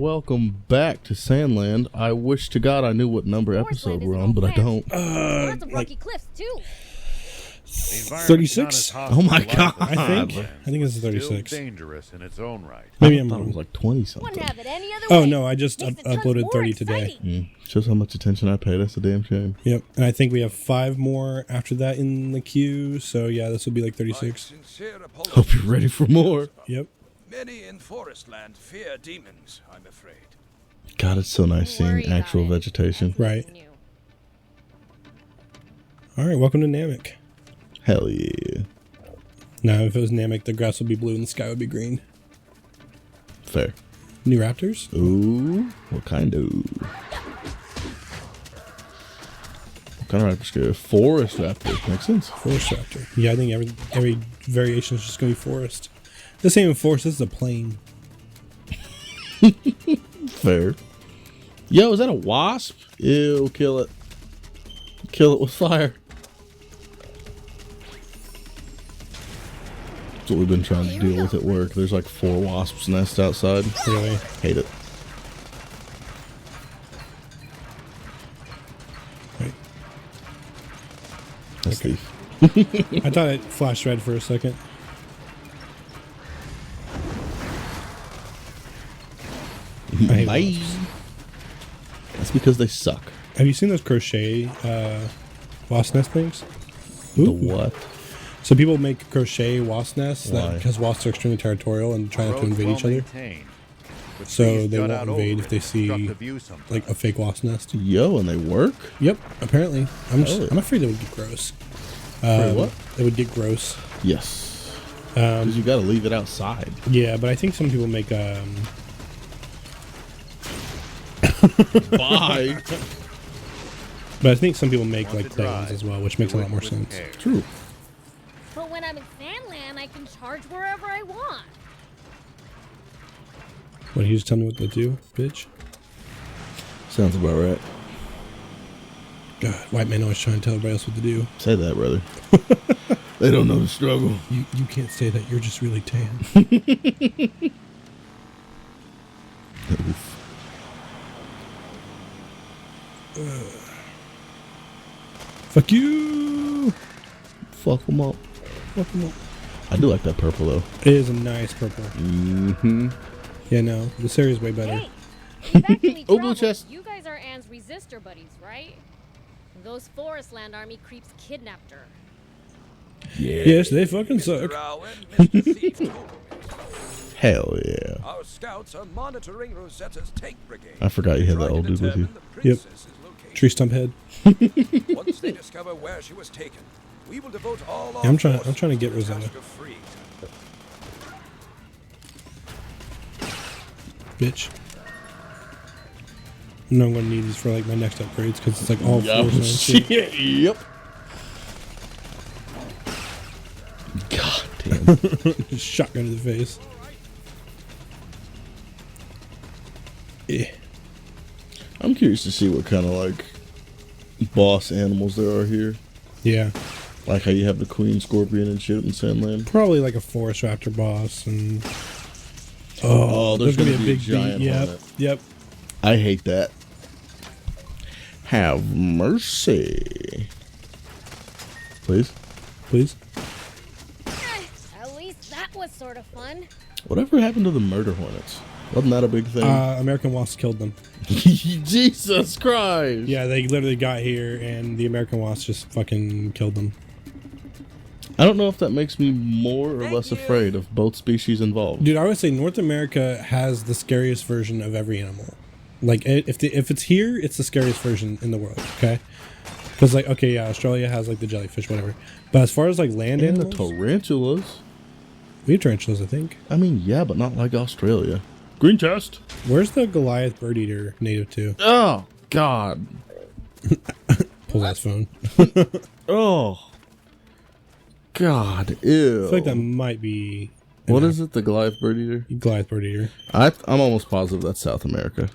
welcome back to Sandland. I wish to God I knew what number episode we're on, but I don't. Lots of rocky cliffs too. 36? Oh my God. I think it's 36. Still dangerous in its own right. Maybe I I'm thought it was wrong. like 20 Wouldn't something. have it any other Oh way. no, I just Makes it tons uploaded more 30 today. exciting. Shows how much attention I pay. That's a damn shame. Yep, and I think we have 5 more after that in the queue. So yeah, this will be like 36. Hope you're ready for more. Yep. Many in Forestland fear demons, I'm afraid. God, it's so nice Don't worry seeing about actual it. vegetation. Right. New. All right, welcome to Namek. Hell yeah. Now, if it was Namek, the grass would be blue and the sky would be green. Fair. New raptors? Ooh, what kind of? What kind of raptor scare? Forest raptor. Makes sense. Forest raptor. Yeah, I think every variation is just gonna be forest. This ain't even forest. This is a plain. Fair. Yo, is that a wasp? Ew, kill it. Kill it with fire. That's what we've been trying to deal with at work. There's like 4 wasps' nests outside. Really? Hate it. Right. That's thief. I thought it flashed red for a second. I hate Bye. wasps. That's because they suck. Have you seen those crochet wasp nest things? The Ooh. what? So people make crochet wasp nests Why? because wasps are extremely territorial and try not to Roads invade well each other. maintained, with So trees they cut won't out invade over if they it, see, obstruct the view sometimes. Like a fake wasp nest. Yo, and they work? Yep, apparently. Hell yeah. I'm afraid it would get gross. Afraid what? It would get gross. Yes. Because you gotta leave it outside. Yeah, but I think some people make Bye. but I think some people make Want like to clay drive, ones as well, which makes a do lot it more with sense. care. True. But when I'm in Sandland, I can charge wherever I want. What, you just tell me what to do, bitch? Sounds about right. God, white man always trying to tell everybody else what to do. Say that, brother. They don't know the struggle. You can't say that. You're just really tan. Fuck you. Fuck them up. Fuck 'em up. I do like that purple, though. It is a nice purple. Mm-hmm. Yeah, no, this area is way better. Hey, we've actually Oh, blue traveled. chest. You guys are Anne's resistor buddies, right? Those Forestland Army creeps kidnapped her. Yeah. Yes, they fucking Mr. suck. Owen, Mr. Thief told me. Hell yeah. Our scouts are monitoring Rosetta's tank brigade. I forgot you had that trying old to dude with you. determine the princess's location. Tree stump head. Once they discover where she was taken, we will devote all our I'm trying forces to get the Rosetta. task of freeing her. Bitch. No, I'm gonna need these for like my next upgrades because it's like all Yup. fours and shit. Yep. God damn. Just shotgun to the face. Yeah. I'm curious to see what kind of like boss animals there are here. Yeah. Like how you have the queen scorpion and shit in Sandland. Probably like a forest raptor boss and Oh, there's gonna be a big giant beat. Yep. hornet. Yep. I hate that. Have mercy. Please? Please. At least that was sort of fun. Whatever happened to the murder hornets? Wasn't that a big thing? American Wasps killed them. Jesus Christ. Yeah, they literally got here and the American Wasps just fucking killed them. I don't know if that makes me more or less afraid of both species involved. Dude, I would say North America has the scariest version of every animal. Like, if it's here, it's the scariest version in the world, okay? Because, like, okay, yeah, Australia has, like, the jellyfish, whatever. But as far as, like, land And the animals... tarantulas. We have tarantulas, I think. I mean, yeah, but not like Australia. Green chest. Where's the Goliath bird eater native to? Oh, God. Pulls out his phone. Oh. God, ew. I feel like that might be... What is it, the Goliath bird eater? Goliath bird eater. I'm almost positive that's South America.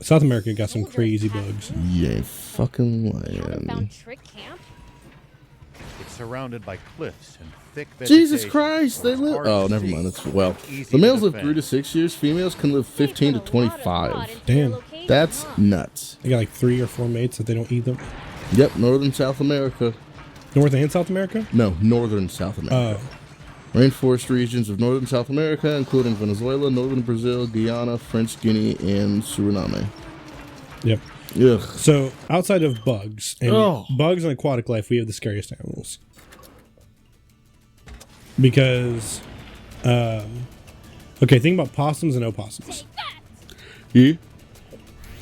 South America got some crazy bugs. You ain't fucking Counterbound lying. trick camp? It's surrounded by cliffs and thick vegetation. Jesus Christ, they live. Oh, never mind. It's well. The males live 3 to 6 years. Females can live 15 to 25. Damn. That's nuts. They got like 3 or 4 mates that they don't eat them. Yep, Northern South America. North and South America? No, Northern South America. Rainforest regions of Northern South America, including Venezuela, Northern Brazil, Guyana, French Guinea, and Suriname. Yep. Ugh. So outside of bugs and bugs and aquatic life, we have the scariest animals. Because, okay, think about possums and opossums. Yeah.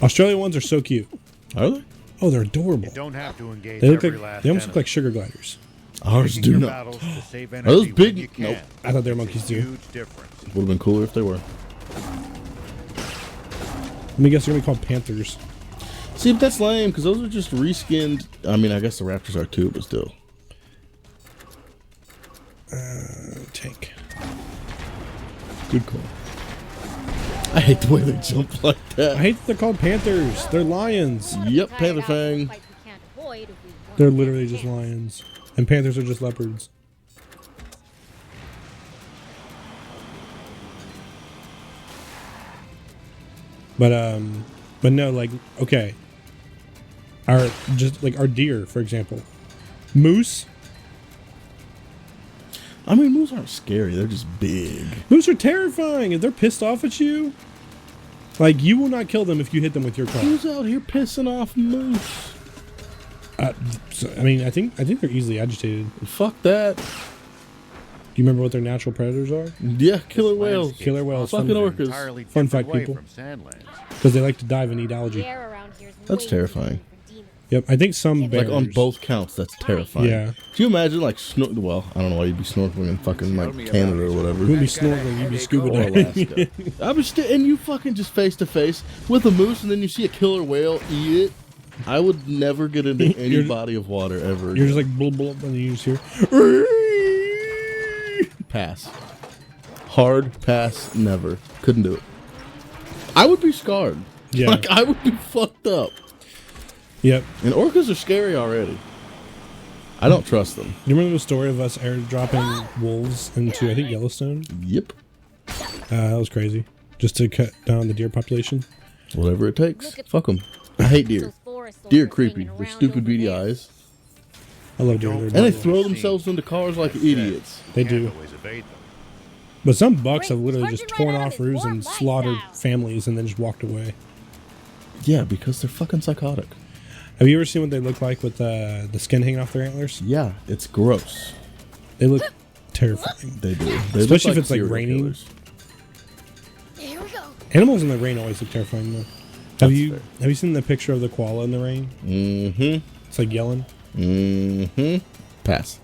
Australian ones are so cute. Are they? Oh, they're adorable. You don't have to engage They look every like last they almost enemy. look like sugar gliders. Ours Picking do your not. battles to save Are those energy when big? you can. Nope. I thought they were It's a monkeys too. huge difference. Would have been cooler if they were. Let me guess, they're gonna be called panthers. See, but that's lame because those are just reskinned. I mean, I guess the raptors are too, but still. Tank. Good call. I hate the way they jump like I that. hate that they're called panthers. They're lions. Yep, Panther Fang. They're literally just lions, and panthers are just leopards. But no, like, okay. Our deer, for example. Moose. I mean, moose aren't scary. They're just big. Moose are terrifying. If they're pissed off at you, like, you will not kill them if you hit them with your car. Who's out here pissing off moose? So, I mean, I think they're easily agitated. Fuck that. Do you remember what their natural predators are? Yeah, killer whales. Killer whales. Fucking Fun, orcas. Entirely Fun different fact, way people. from Sandlands. because they like to dive and eat algae. That's terrifying. Yep, I think some bears. Like on both counts, that's terrifying. Yeah. Do you imagine like well, I don't know why you'd be snorkeling in fucking like Canada or whatever. You'd be snorkeling, you'd be scuba Or diving. Alaska. I was and you fucking just face to face with a moose, and then you see a killer whale eat it. I would never get into any You're- body of water ever. You're just like blah blah, and you just hear. Pass. Hard pass. Never. Couldn't do it. I would be scarred. Yeah. Like I would be fucked up. Yep. And orcas are scary already. I don't trust them. You remember the story of us airdropping wolves into I think Yellowstone? Yep. That was crazy. Just to cut down the deer population. Whatever it takes. Fuck them. I hate deer. Deer are creepy. They're stupid beady eyes. I love deer. And they throw themselves into cars like idiots. They Can't do. always evade them. But some bucks have literally Great, just charging torn right out off of his roofs and warm slaughtered lifestyle. families and then just walked away. Yeah, because they're fucking psychotic. Have you ever seen what they look like with the skin hanging off their antlers? Yeah, it's gross. They look terrifying. They do. They Especially look if it's, like, serial raining. killers. Here we go. Animals in the rain always look terrifying though. That's Have you seen the picture of the koala in the rain? Mm-hmm. It's like yelling. Mm-hmm. Pass.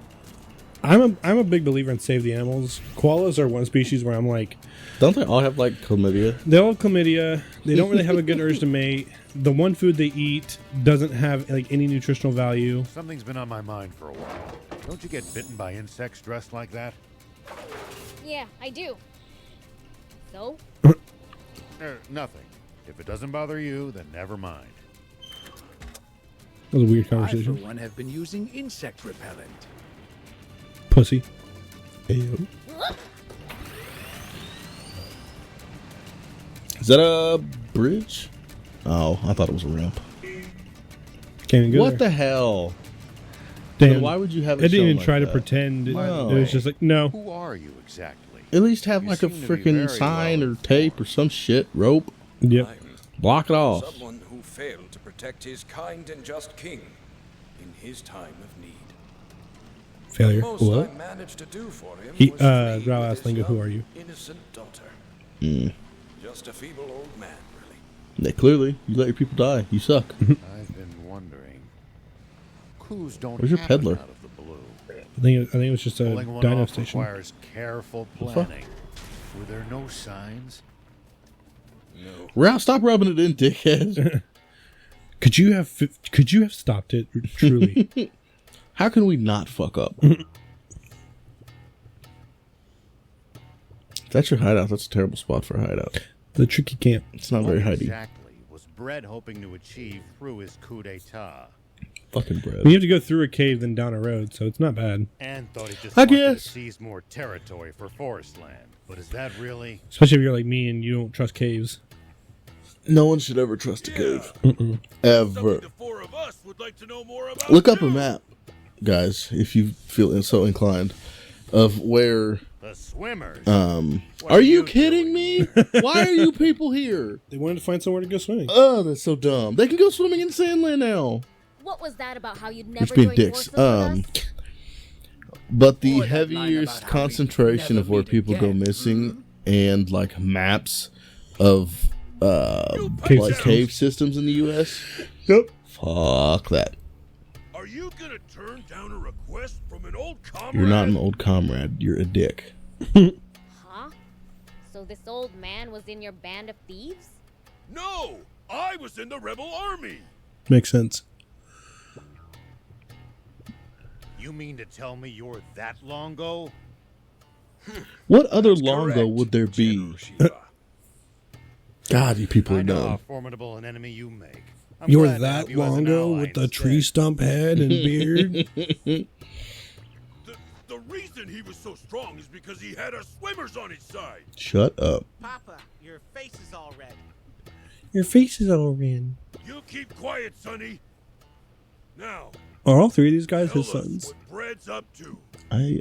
I'm a big believer in save the animals. Koalas are one species where I'm like, Don't they all have like chlamydia? they all have chlamydia. They don't really have a good urge to mate. The one food they eat doesn't have like any nutritional value. Something's been on my mind for a while. Don't you get bitten by insects dressed like that? Yeah, I do. So? Nothing. If it doesn't bother you, then never mind. That was a weird I, for conversation. one, have been using insect repellent. Pussy. Ew. Is that a bridge? Oh, I thought it was a ramp. Can't even go What there. the hell? Damn. Then why would you have I it didn't shown even like try to that? pretend. No. It was just like, no. Who are you exactly? At least have You like a seem to be freaking very sign well or tape or some shit, rope. Yep. I'm Block it off. someone who failed to protect his kind and just king in his time of need. Failure. Most What? I managed to do for him He- was free Grau with asked his Lingo, who young, are you? Innocent daughter. Mm. Just a feeble old man, really. Yeah, clearly, you let your people die. You suck. I've been wondering. Clues don't Where's your happen peddler? out of the blue. I think it was just a Pulling one dino off station. requires careful The fuck? planning. Were there no signs? No. Stop rubbing it in, dickhead. Could you have stopped it? Truly. How can we not fuck up? That's your hideout. That's a terrible spot for a hideout. The tricky camp. It's not What very hidey. exactly was Brett hoping to achieve through his coup d'etat? Fucking bread. You have to go through a cave then down a road, so it's not bad. And thought he just I wanted guess. to seize more territory for forest land. But is that really? Especially if you're like me and you don't trust caves. No one should ever trust a cave. Ever. The four of us would like to know more about. Look up a map, guys, if you feel so inclined, of where. The swimmers. Are you kidding me? Why are you people here? They wanted to find somewhere to go swimming. Oh, that's so dumb. They can go swimming in Sandland now. What was that about how you'd Just never being join dicks. forces with us? But the Or that line heaviest about how we concentration never of where meet people go again. missing and like maps of Cave like systems. cave systems in the U.S. Yep. Fuck that. Are you gonna turn down a request from an old comrade? You're not an old comrade. You're a dick. Huh? So this old man was in your band of thieves? No, I was in the rebel army. Makes sense. You mean to tell me you're that Longo? What other That's Longo correct, would there be? General Shiva. God, you people I are know how dumb. formidable an enemy you make. I'm You're glad to that have you as an Longo ally with the instead. tree stump head and beard. The reason he was so strong is because he had us swimmers on his side. Shut up. Papa, your face is all red. Your face is all red. You keep quiet, Sonny. Now, Are all three of these guys tell his us sons? what Bread's up to. I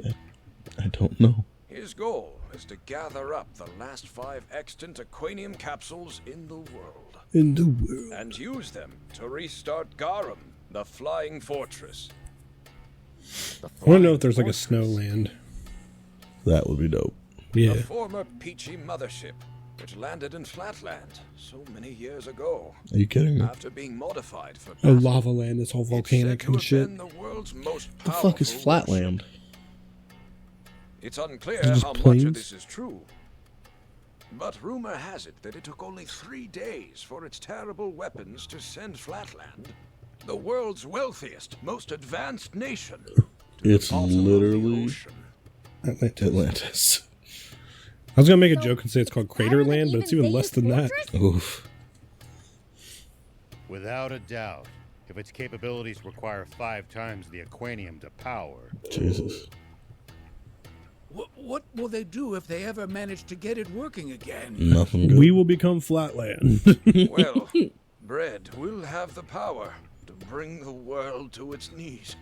don't know. His goal is to gather up the last 5 extant aquanium capsules in the world In the world. and use them to restart Garum, the flying fortress. I want to know if there's like a snow land. That would be dope. Yeah. The former Peachy mothership, which landed in Flatland so many years ago, Are you kidding me? after being modified for A battle. lava land that's all It's said volcanic to and have shit. been the world's most The fuck is powerful Flatland? warship. It's unclear Is it just how much plains? of this is true. But rumor has it that it took only 3 days for its terrible weapons to send Flatland, the world's wealthiest, most advanced nation, to It's the bottom of the literally ocean. Atlantis. I was gonna make a joke and say it's called Why Crater would it Land, but it's even say less than that. fortress? Oof. Without a doubt. If its capabilities require 5 times the aquanium to power. Jesus. What will they do if they ever manage to get it working again? Nothing good. We will become Flatland. Well, Bread will have the power to bring the world to its knees.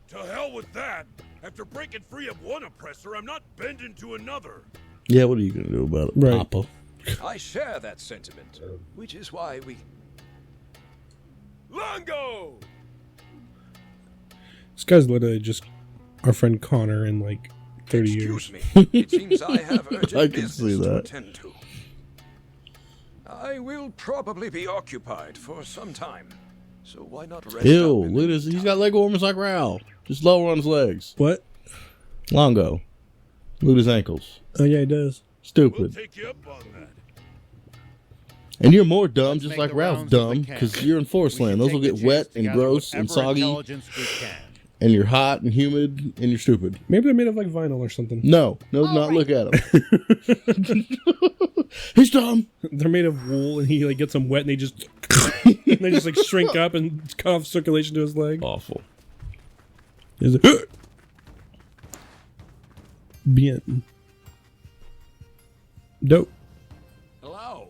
To hell with that. After breaking free of one oppressor, I'm not bending to another. Yeah, what are you gonna do about it, Right. Papa? I share that sentiment, which is why we... Longo! This guy's literally just our friend Connor in like 30 Excuse years. me. It seems I have urgent I can business see to that. attend to. I will probably be occupied for some time, so why not rest Ew, up in look at the this. He's meantime? got leg warmers like Ral. Just lower on his legs. What? Longo. Look at his ankles. Oh yeah, he does. We'll Stupid. take you up on that. And you're more dumb, Let's just make like the Ralph's rounds of the dumb, camp. because you're in forest We land. should Those will take get the wet chance to and gather gross and whatever soggy, intelligence we can. and you're hot and humid, and you're stupid. Maybe they're made of like vinyl or something. No, All not right. look at him. He's dumb. They're made of wool, and he like gets them wet, and they just like shrink up and cut off circulation to his leg. Awful. Is it? Bien. Dope. Hello.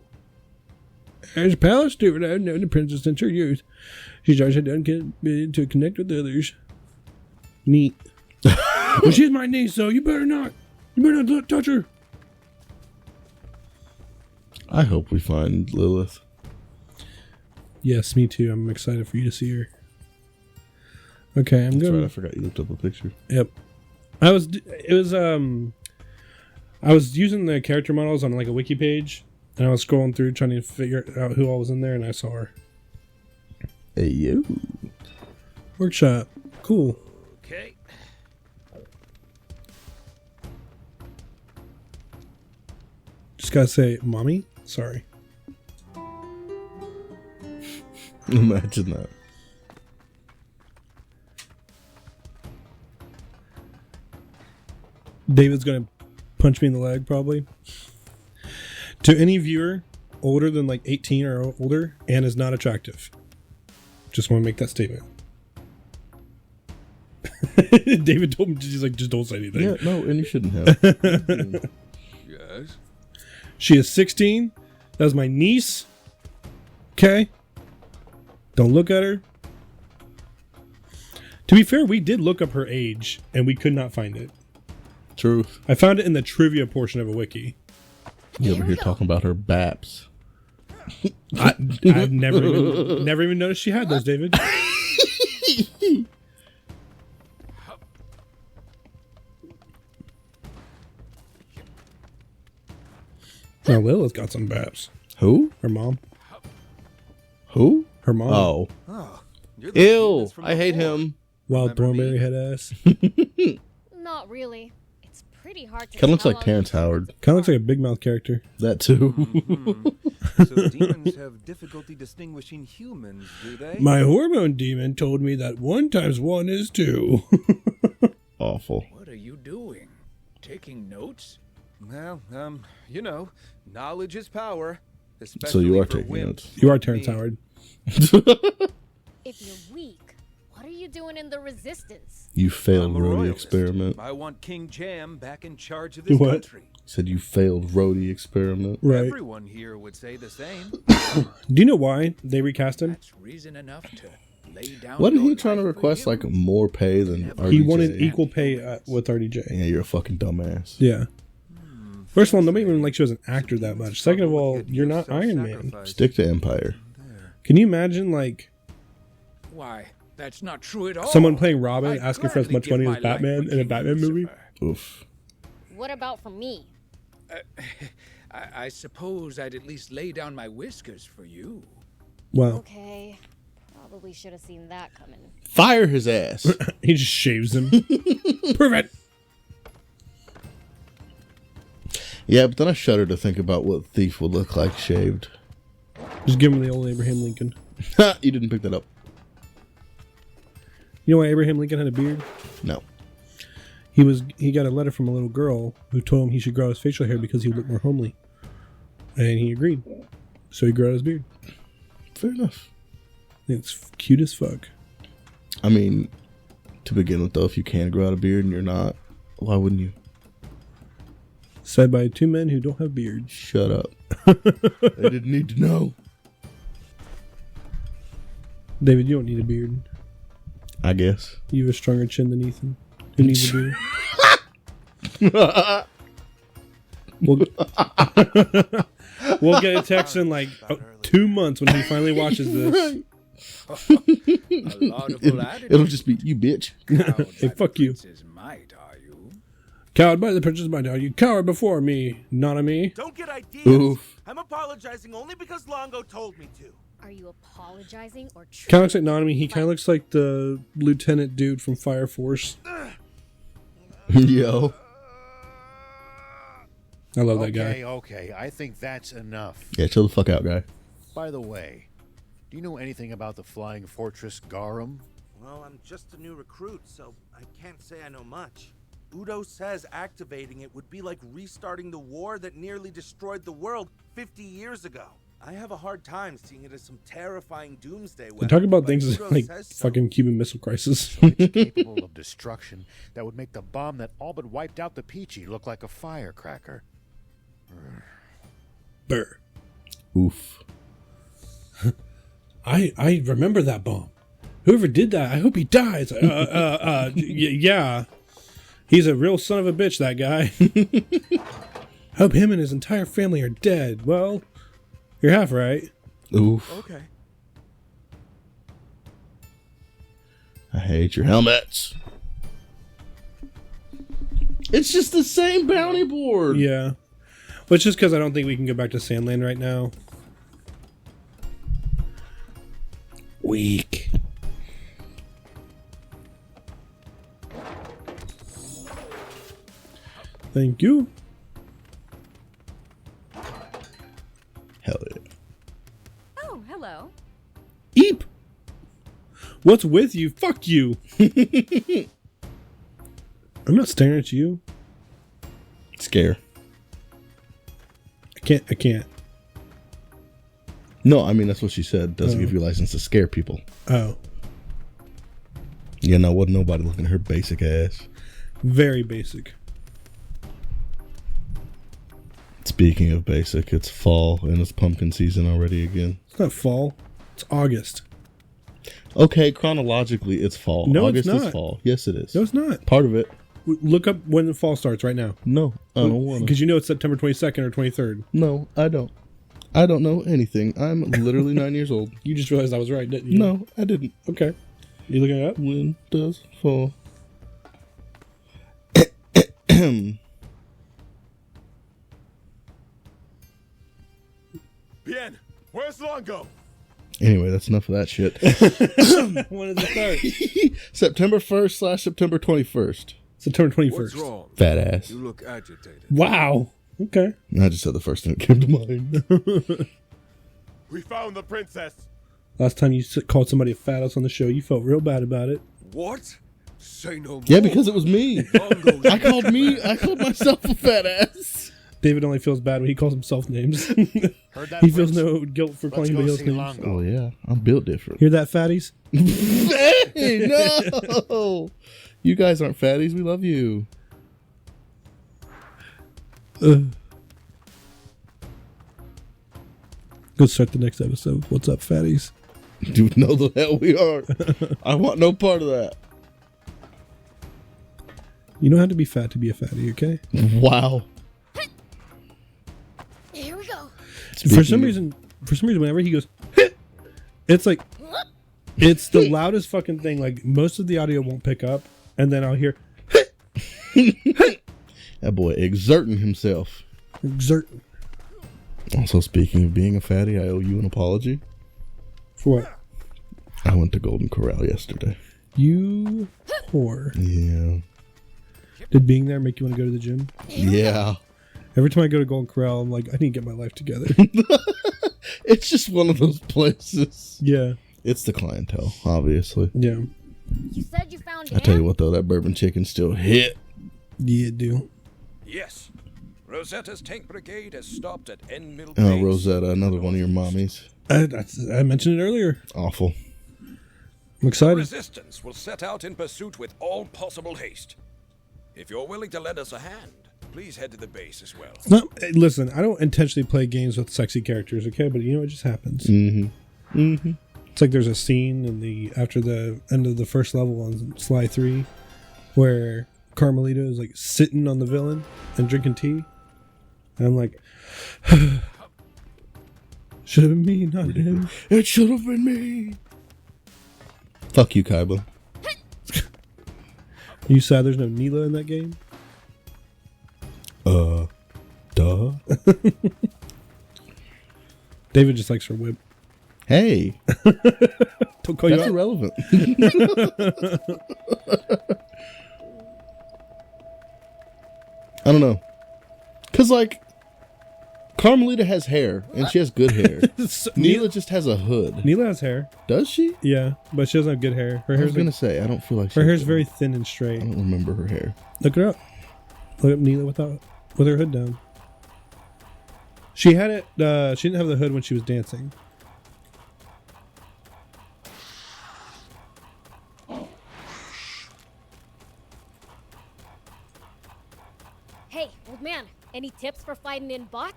As a palace steward, I've known the princess since her youth. She's always had to connect with others. Neat. Well, she's my niece, so you better not touch her. I hope we find Lilith. Yes, me too. I'm excited for you to see her. Okay, I'm That's gonna. right, I forgot you looked up a picture. Yep. I was using the character models on like a wiki page, and I was scrolling through trying to figure out who all was in there, and I saw her. Hey, you. Workshop. Cool. Okay. Just gotta say, mommy? Sorry. Imagine that. David's gonna punch me in the leg, probably. To any viewer older than like 18 or older and is not attractive, Just want to make that statement. David told me, she's like, just don't say anything. Yeah, no, and you shouldn't have. Yes? She is 16. That's my niece. Okay. Don't look at her. To be fair, we did look up her age, and we could not find it. Truth. I found it in the trivia portion of a wiki. You over here talking about her baps. I've never even noticed she had those, David. Now Lila's got some baps. Who? Her mom. Who? Her mom. Oh. You're the Ew. demons from I hate before. him. Wild Remember thornberry me? head ass. Not really. It's pretty hard to Kind of looks tell like all Terrence these Howard. different Kind of looks like a parts. big mouth character. That too. So demons have difficulty distinguishing humans, do they? My hormone demon told me that 1 × 1 is 2. Awful. What are you doing? Taking notes? Well, you know, knowledge is power. So Especially you are for taking wimps notes. You are like Terrence me. Howard. If you're weak, what are you doing in the resistance? You failed I'm a roadie royalist. experiment. I want King Jam back in charge of this What? country. Said you failed roadie experiment. Right. Everyone here would say the same. Do you know why they recast him? That's reason enough to lay down. Wasn't your he trying to life for request you? like more pay than RDJ? He wanted equal pay with RDJ. Yeah, you're a fucking dumbass. Yeah. First of all, nobody even like she was an actor that much. Second of all, you're not Iron Man. Stick to Empire. Can you imagine like Why? That's not true at all. someone playing Robin I'd asking for as gladly much give money my as life Batman for in a King Batman movie? Lucifer. Oof. What about for me? I suppose I'd at least lay down my whiskers for you. Well, Okay. Probably should have seen that coming. Fire his ass. he just shaves him. Prove it. Yeah, but then I shudder to think about what Thief would look like shaved. Just give him the old Abraham Lincoln. You didn't pick that up. You know why Abraham Lincoln had a beard? No. He got a letter from a little girl who told him he should grow his facial hair because he would look more homely. And he agreed. So he grew out his beard. Fair enough. It's cute as fuck. I mean, to begin with, though, if you can grow out a beard and you're not, why wouldn't you? Said by 2 men who don't have beards. Shut up. I didn't need to know. David, you don't need a beard. I guess. You have a stronger chin than Ethan. Who needs a beard? We'll get a text in like 2 months when he finally watches this. A laudable attitude. It'll just be, you bitch. Cowed Hey, by fuck the you. prince's might, are you? Coward by the prince's mind. Are you coward before me? Not a me. Don't get ideas. Oof. I'm apologizing only because Longo told me to. Are you apologizing or Kind of looks like not a me. He kind of looks like the lieutenant dude from Fire Force. Yo. I love that guy. Okay, I think that's enough. Yeah, chill the fuck out, guy. By the way, do you know anything about the flying fortress Garum? Well, I'm just a new recruit, so I can't say I know much. Udo says activating it would be like restarting the war that nearly destroyed the world 50 years ago. I have a hard time seeing it as some terrifying doomsday They weapon. talk about but things Udo like says so. fucking Cuban Missile Crisis. It's capable of destruction that would make the bomb that all but wiped out the Peachy look like a firecracker. Burr. Oof. I remember that bomb. Whoever did that, I hope he dies. Yeah. He's a real son of a bitch, that guy. Hope him and his entire family are dead. Well, you're half right. Oof. Okay. I hate your helmets. It's just the same bounty board. Yeah. But it's just because I don't think we can go back to Sandland right now. Weak. Thank you. Hell yeah. Oh, hello. Eep. What's with you? Fuck you. I'm not staring at you. Scare. I can't. No, I mean, that's what she said. Doesn't give you a license to scare people. Oh. Yeah, no, wasn't nobody looking at her basic ass. Very basic. Speaking of basic, it's fall and it's pumpkin season already again. It's not fall. It's August. Okay, chronologically, it's fall. No, August it's not. is fall. Yes, it is. No, it's not. Part of it. Look up when the fall starts right now. No, I don't want to. Because you know it's September 22nd or 23rd. No, I don't. I don't know anything. I'm literally 9 years old. You just realized I was right, didn't you? No, I didn't. Okay. You looking it up? When does fall? Bien, where's Longo? Anyway, that's enough of that shit. When does it start? September 1st / September 21st. September 21st. What's wrong? Fat ass. You look agitated. Wow. Okay. I just said the first thing that came to mind. We found the princess. Last time you called somebody a fat ass on the show, you felt real bad about it. What? Say no more. Yeah, because it was me. Longo's I called myself a fat ass. David only feels bad when he calls himself names. Heard that, He feels Prince? no guilt for Let's calling go anybody else see names. Longo. Oh yeah, I'm built different. Hear that, fatties? Hey, no! You guys aren't fatties. We love you. Go start the next episode. What's up, fatties? Dude, no the hell we are. I want no part of that. You don't have to be fat to be a fatty, okay? Wow. Here we go. For some reason, whenever he goes, it's like, it's the loudest fucking thing. Like, most of the audio won't pick up, and then I'll hear, That boy exerting himself. exert. Also, speaking of being a fatty, I owe you an apology. For what? I went to Golden Corral yesterday. You whore. Yeah. Did being there make you want to go to the gym? Yeah. Every time I go to Golden Corral, I'm like, I need to get my life together. It's just one of those places. Yeah. It's the clientele, obviously. Yeah. You said you found I tell you Anne? what, though, that bourbon chicken still hit. Yeah, do. Yes. Rosetta's tank brigade has stopped at End Mill Oh, Base. Rosetta, another one of your mommies. I mentioned it earlier. Awful. I'm The excited. resistance will set out in pursuit with all possible haste. If you're willing to lend us a hand, please head to the base as well. It's not, listen, I don't intentionally play games with sexy characters, okay? But you know, it just happens. Mm-hmm. Mm-hmm. It's like there's a scene in after the end of the first level on Sly 3 where Carmelita is like sitting on the villain and drinking tea. And I'm like, should have been me, not him. It should have been me. Fuck you, Kaiba. You sad there's no Neela in that game? Duh. David just likes her whip. Hey, Don't call you that's out. irrelevant. I don't know. Because, like, Carmelita has hair, and she has good hair. Neela just has a hood. Neela has hair. Does she? Yeah, but she doesn't have good hair. Her I was hair's going to like, say, I don't feel like she her has hair's good very hair. thin and I straight. don't remember her hair. Look her up. Look up Neela with her hood down. She had it. She didn't have the hood when she was dancing. Hey, old man, any tips for fighting in bots?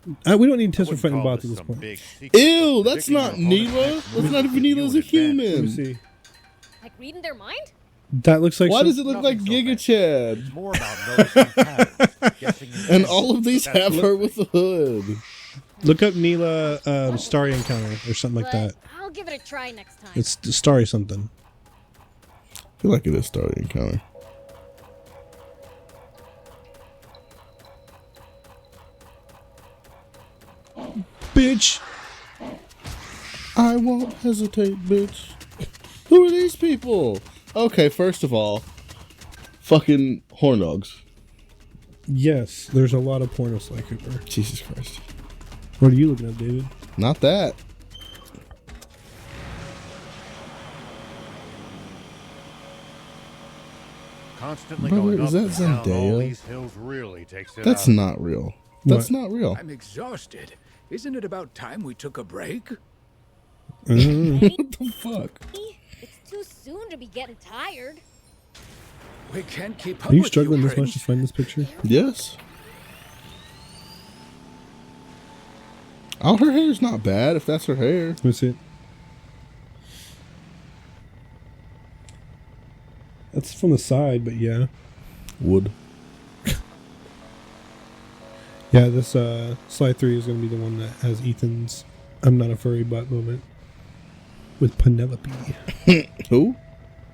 We don't need tips for Wouldn't fighting call bots at this this some point. big secret, Ew, but that's predicting not your opponent's Neela. next That's move not would even give Neela you as an a advantage. Let me human. see. Like reading their mind? That looks like Why some- does it look like Nothing so Giga Chad? It's more about noticing patterns, guessing And intents. all of these That's have what- her with a hood. Look up Neela Starry Encounter or something like But that. I'll give it a try next time. It's Starry something. I feel like it is Starry Encounter. Bitch. I won't hesitate, bitch. Who are these people? Okay, first of all, fucking horn dogs. Yes, there's a lot of porno Sly Cooper. Jesus Christ. What are you looking at, David? Not that. Constantly Brother, going is up that and down Zendaya? all these hills really takes it That's out. not real. That's What? not real. I'm exhausted. Isn't it about time we took a break? What the fuck? It's too soon to be getting tired. We can't keep up Are you with struggling you, this much Prince. to find this picture? Yes. Oh, her hair's not bad if that's her hair. Let me see it. That's from the side, but yeah. Wood. Yeah, this slide 3 is going to be the one that has Ethan's I'm not a furry butt moment with Penelope. Who?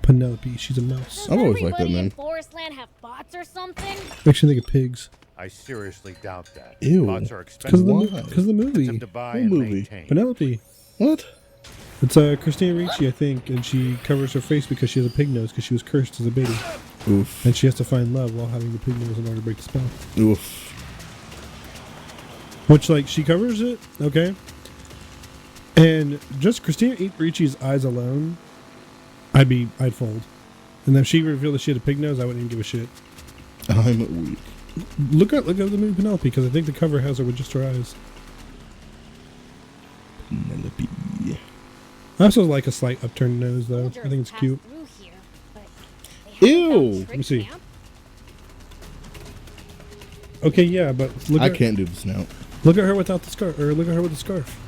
Penelope, she's a mouse. I've always liked that Everybody in name. Forest Land have bots or something? Makes you think of pigs. I seriously doubt that. Ew. Bots are Because of, expensive. Why? the movie. Them to buy What and movie? maintain. Penelope. What? It's Christina Ricci, I think, and she covers her face because she has a pig nose because she was cursed as a baby. Oof. And she has to find love while having the pig nose in order to break the spell. Oof. Which, like, she covers it, okay? And just Christina Ricci's eyes alone, I'd fold. And then if she revealed that she had a pig nose, I wouldn't even give a shit. I'm weak. Look at the movie Penelope, because I think the cover has her with just her eyes. Penelope. I also like a slight upturned nose, though. Soldiers I think it's pass cute. through here, but they haven't Ew. found Let me Trick see. Camp. Okay, yeah, but look I at can't do the snout. look at her without the scarf, or look at her with the scarf.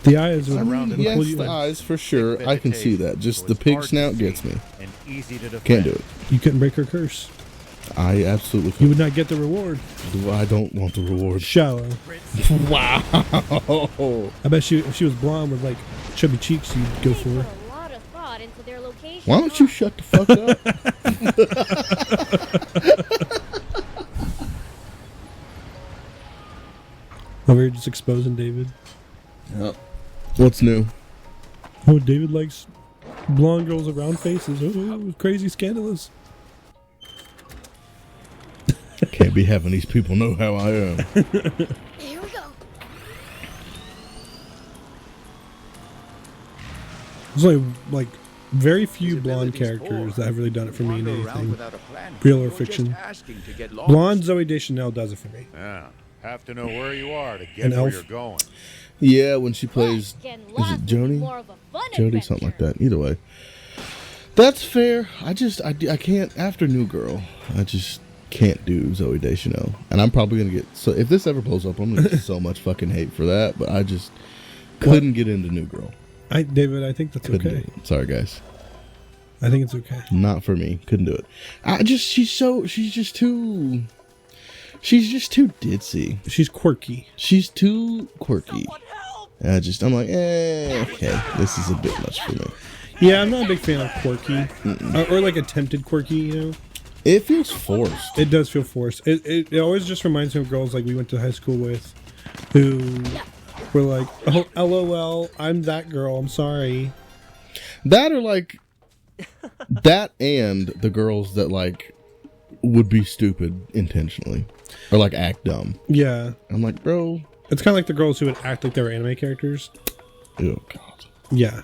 The eyes would Around would Yes, pull you the in. eyes for sure. Thick I can see vegetation, that. Just so the it's pig hard to snout see gets me. And easy to defend. Can't do it. You couldn't break her curse. I absolutely You can't. would not get the reward. I don't want the reward. Shallow. Wow. I bet if she was blonde with like chubby cheeks, you'd go They for put her. a lot of thought into their location. Why don't you shut the fuck up? Over here just exposing David. Yep. What's new? Oh, David likes blonde girls with round faces. Oh, crazy scandalous. Can't be having these people know how I am. Here we go. There's only like very few His blonde abilities characters poor. that have really done it for me in Wander around anything. without a plan, Real or just fiction. asking to get lost. Blonde Zoe Deschanel does it for me. Yeah. Have to know where you are to An get where elf. you're going. Yeah, when she plays, Getting is lost it would be Joni? more of a fun Jody, something like adventure. that. Either way, that's fair. I can't. After New Girl, I just can't do Zoe Deschanel, and I'm probably gonna get. So if this ever blows up, I'm gonna get so much fucking hate for that. But I just couldn't get into New Girl. David, I think that's Couldn't okay. do it. Sorry, guys. I think it's okay. Not for me. Couldn't do it. She's just too ditzy. She's quirky. She's too quirky. I'm like, okay, this is a bit much for me. Yeah, I'm not a big fan of quirky. Or like attempted quirky, you know? It feels forced. It does feel forced. It always just reminds me of girls like we went to high school with who were like, oh, LOL, I'm that girl, I'm sorry. That or like that, and the girls that like would be stupid intentionally or like act dumb. Yeah. I'm like, bro. It's kind of like the girls who would act like they were anime characters. Oh god. Yeah.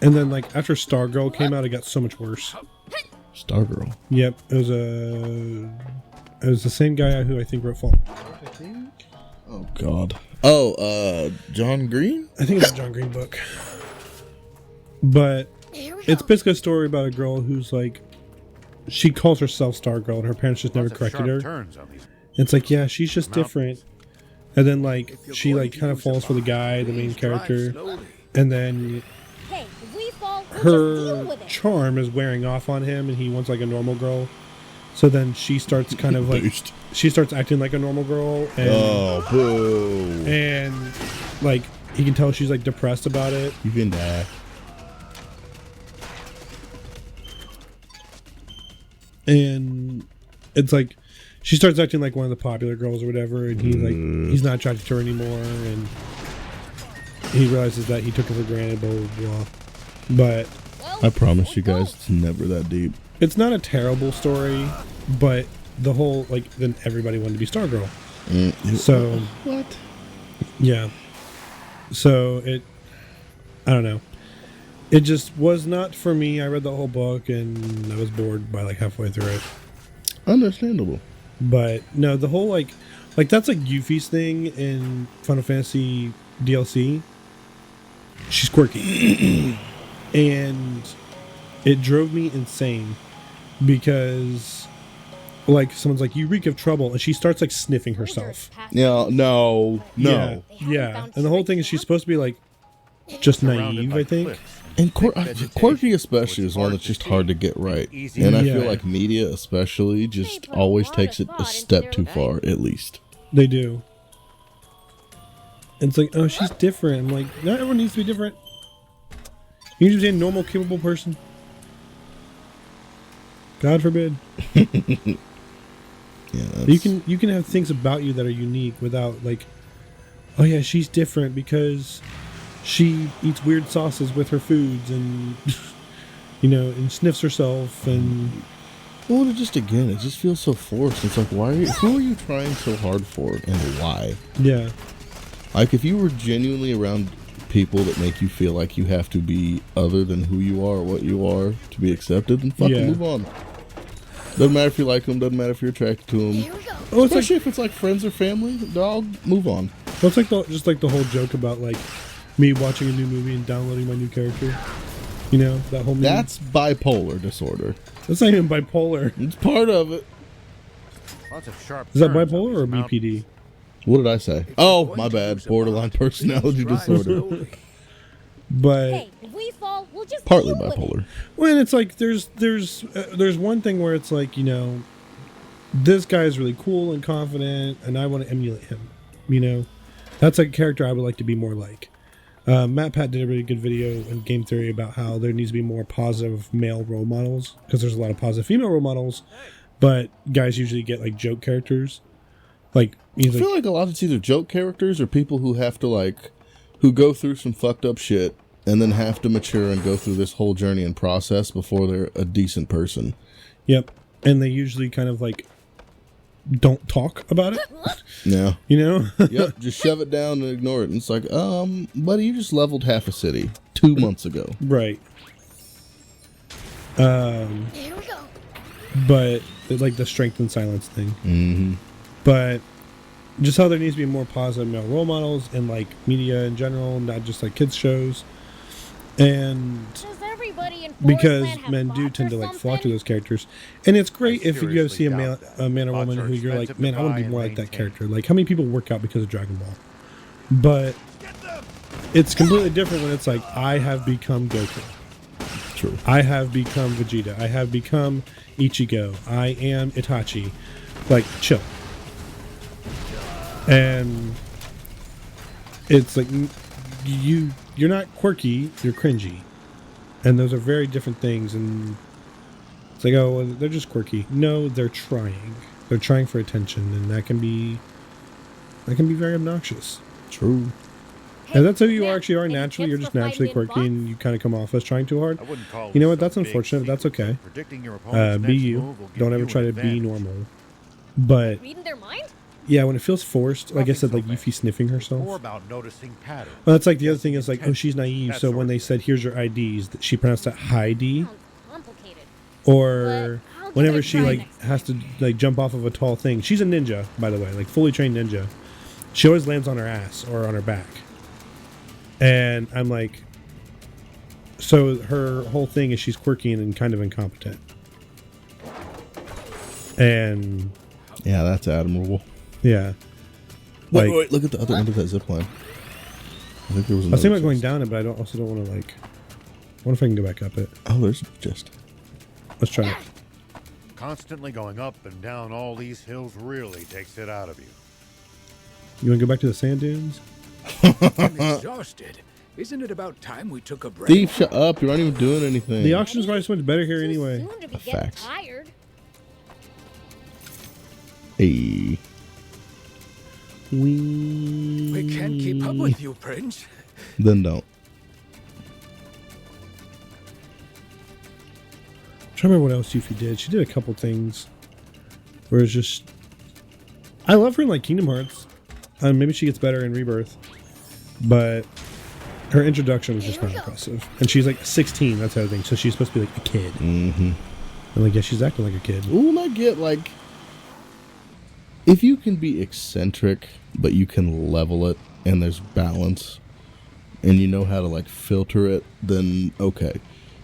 And then like after Stargirl came out, it got so much worse. Stargirl. Yep. It was the same guy who I think wrote Fall. Oh god. Oh, John Green? I think it's a John Green book. But it's basically a story about a girl who's like, she calls herself Stargirl and her parents just never Lots of corrected sharp her. turns on these. It's like, yeah, she's just Mountains. different. And then like If you're she going like to kind of use a falls for the bomb, guy, the main please drive character. slowly. And then Hey, if we fall, we'll just deal her with it. charm is wearing off on him and he wants like a normal girl. So then she starts kind of like, Boost. she starts acting like a normal girl. And, Oh, boo. and like he can tell she's like depressed about it. You can die. And it's like she starts acting like one of the popular girls or whatever, and he's not attracted to her anymore, and he realizes that he took her for granted, blah blah blah. But Well, I promise you we guys, it's never that deep. it's not a terrible story, but the whole like then everybody wanted to be Stargirl. So What? yeah. So I don't know. It just was not for me. I read the whole book and I was bored by like halfway through it. Understandable. But no, the whole like Like, that's like Yuffie's thing in Final Fantasy DLC. She's quirky. And it drove me insane because, like, someone's like, you reek of trouble, and she starts, like, sniffing herself. No. Yeah. And the whole thing is she's supposed to be, like, just naive, I think. And Quirky especially is one that's just hard to get right. And I feel like media especially just always takes it a step too far, at least. They do. And it's like, oh, she's different. I'm like, not everyone needs to be different. You need to be a normal, capable person. God forbid. Yeah, you can have things about you that are unique without, like, oh yeah, she's different because she eats weird sauces with her foods and and sniffs herself and well, it just feels so forced. It's like, who are you trying so hard for and why? Yeah. Like, if you were genuinely around people that make you feel like you have to be other than who you are or what you are to be accepted, then fucking move on. Doesn't matter if you like them, doesn't matter if you're attracted to them. Oh, especially if it's like friends or family, dog, move on. Well, it's like just like the whole joke about, like, me watching a new movie and downloading my new character. That whole movie. That's bipolar disorder. That's not even bipolar. It's part of it. Lots of sharp Is that turns bipolar or on these BPD? What did I say? Oh, my bad. Borderline personality disorder. But Hey, if we fall, we'll just partly deal with it. bipolar. Well, it's like there's one thing where it's like, this guy's really cool and confident, and I want to emulate him. That's like a character I would like to be more like. Matt Pat did a really good video in Game Theory about how there needs to be more positive male role models because there's a lot of positive female role models, but guys usually get like joke characters. Like, I feel like a lot of it's either joke characters or people who have to who go through some fucked up shit and then have to mature and go through this whole journey and process before they're a decent person. Yep. And they usually kind of like don't talk about it. Yeah. Yep. Just shove it down and ignore it. And it's like, buddy, you just leveled half a city 2 months ago. Right. Here we go. But like the strength and silence thing. Mm-hmm. But just how there needs to be more positive male role models in like media in general, not just like kids shows. And because men do tend to like flock to those characters, and it's great if you see a man or woman who you're like, man, I want to be more like that character. Like, how many people work out because of Dragon Ball? But it's completely different when it's like, I have become Goku. True. I have become Vegeta. I have become Ichigo. I am Itachi. Like, chill. And it's like, you're not quirky, you're cringy. And those are very different things. And it's like, oh, well, they're just quirky. No, they're trying. They're trying for attention, and that can be very obnoxious. True. And that's who you actually are naturally. You're just naturally quirky, and you kind of come off as trying too hard. You know what? That's unfortunate, but that's okay. Be you. Don't ever try to be normal. But Reading their mind? yeah, when it feels forced, like I said, like Yuffie sniffing herself. More about noticing patterns. Well, that's like the other thing is like, oh, she's naive. So when they said, "Here's your IDs," she pronounced that "Heidi." Complicated. Or But I'll whenever give it a she try like next has to like jump off of a tall thing. She's a ninja, by the way, like fully trained ninja. She always lands on her ass or on her back. And I'm like, so her whole thing is she's quirky and kind of incompetent. And yeah, that's admirable. Yeah. Wait, look at the other end of that zip line. I think there was I was thinking about another going down it, but I don't want to like. I wonder if I can go back up it. Oh, there's just. Let's try it. Constantly going up and down all these hills really takes it out of you. You want to go back to the sand dunes? I'm exhausted. Isn't it about time we took a break? Thief, shut up. You're not even doing anything. The auction's probably so much better here anyway. Soon to be getting Facts. tired. Hey. We can't keep up with you, Prince. Then don't. I'm trying to remember what else Yuffie did. She did a couple things where it's just. I love her in like Kingdom Hearts. Maybe she gets better in Rebirth, but her introduction was just not impressive. And she's like 16. That's the other thing. So she's supposed to be like a kid. Mm-hmm. And like, yeah, she's acting like a kid. Ooh, and I get like. if you can be eccentric, but you can level it and there's balance and you know how to like filter it, then okay.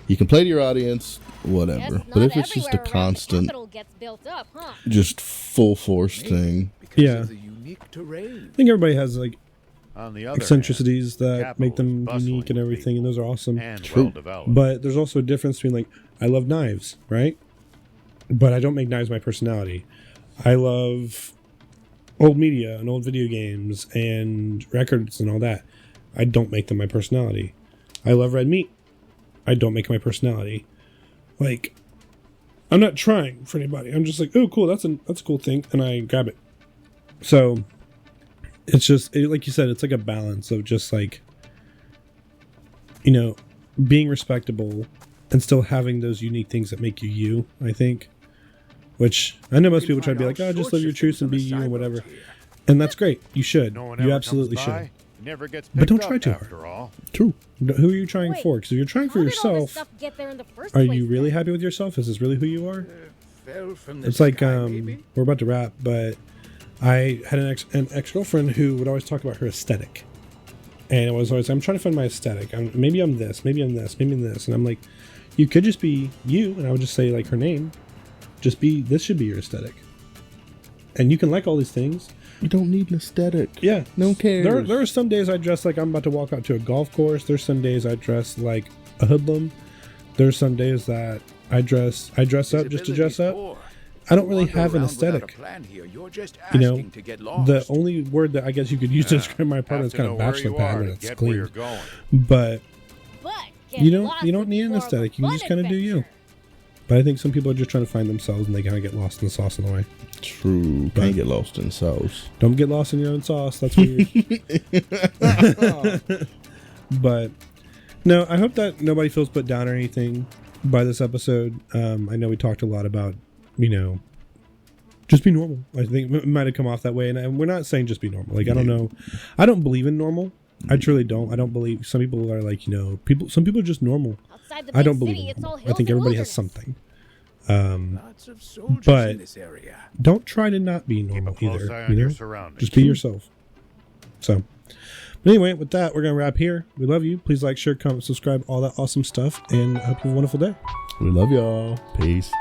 You can play to your audience, whatever. But if it's just a constant, gets built up, huh? just full force thing. Because Yeah. of the unique terrain. I think everybody has like On the other eccentricities hand, that make them capital is unique and bustling everything, with and those are awesome. and True. well developed. But there's also a difference between like I love knives, right? But I don't make knives my personality. I love old media and old video games and records and all that. I don't make them my personality. I love red meat. I don't make it my personality. Like, I'm not trying for anybody. I'm just like, oh, cool, that's a cool thing, and I grab it. So it's just like you said, it's like a balance of just like, you know, being respectable and still having those unique things that make you you. I think, which I know most people try to be like, oh, just live your truth and be you and whatever, and that's great. You should. No one You ever absolutely comes by, should. Never gets But don't picked try up too hard. after all. True. Who are you trying Wait, for? Because if you're trying for How did all this yourself, stuff get there in the first are place, you really then? happy with yourself? Is this really who you are? Fell from the It's like sky, maybe? we're about to wrap, but I had an ex-girlfriend who would always talk about her aesthetic, and it was always, I'm trying to find my aesthetic. Maybe I'm this, maybe I'm this, maybe I'm this, and I'm like, you could just be you, and I would just say like her name, just be, this should be your aesthetic, and you can like all these things. You don't need an aesthetic. Yeah, No one cares. There are some days I dress like I'm about to walk out to a golf course. There's some days I dress like a hoodlum. There's some days that I dress up just to dress up. Poor. I don't really Wander have an around without a aesthetic. plan here. You're just You know, asking to get lost. the only word that I guess you could use to describe my apartment is Have to kind of know where bachelor you pad are when to it's get where you're clean. going. But But you don't need an more of a aesthetic. You can just fun kind of do you. adventure. But I think some people are just trying to find themselves and they kind of get lost in the sauce in the way. True. Can't get lost in sauce. Don't get lost in your own sauce. That's weird. But no, I hope that nobody feels put down or anything by this episode. I know we talked a lot about, you know, just be normal. I think it might have come off that way. And we're not saying just be normal. Like, I don't know. I don't believe in normal. I truly don't. I don't believe. Some people are like, you know, some people are just normal. Outside the I big don't city, believe in it's all normal. I hills think and everybody has wilderness. something. Lots of soldiers but- in this area. Don't try to not be Keep a normal close either. eye You on your know? surroundings. Just be yourself. So, but anyway, with that, we're going to wrap here. We love you. Please like, share, comment, subscribe, all that awesome stuff. And I hope you have a wonderful day. We love y'all. Peace.